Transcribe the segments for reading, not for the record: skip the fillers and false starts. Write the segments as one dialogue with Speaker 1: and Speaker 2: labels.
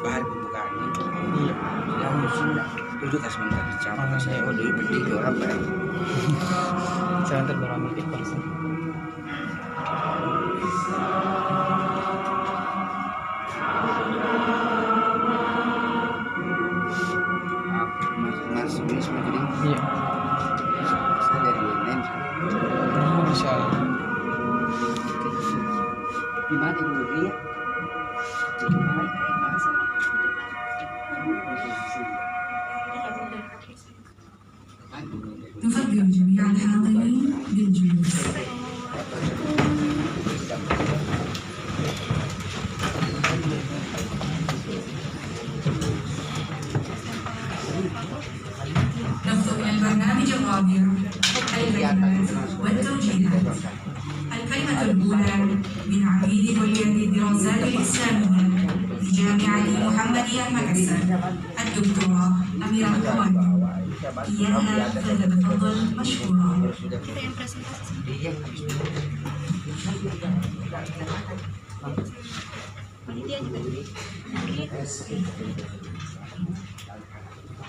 Speaker 1: Bahan pembukaannya. Iya. Yang sudah duduk sebentar bicara. Saya udah berdiri orang baik.
Speaker 2: Saya terbaru persen.
Speaker 1: Mas ini sebenarnya.
Speaker 2: Iya.
Speaker 1: Saya dari UNM.
Speaker 2: Oh, bisa.
Speaker 1: Di mana ibu dia? Di mana?
Speaker 3: نفضل جميع الحاضرين بالجلوس. نبدأ من البرنامج الرابع الكلمات والتوجيهات. الكلمة الأولى من عميد كلية الدراسات الإسلامية لجامعة محمدية مكسر الدكتورة أميرة الطواني. إياها فلتتفضل مشكورة.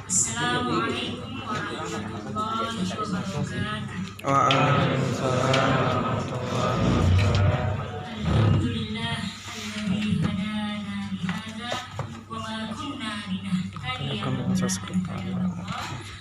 Speaker 4: السلام عليكم ورحمة الله وبركاته.
Speaker 2: Waalaikumsalam.
Speaker 4: الحمد لله الذي هدانا لهذا وما كنا لنهتدي
Speaker 2: Kamu
Speaker 4: لولا
Speaker 2: subscribe.
Speaker 4: أن هدانا الله.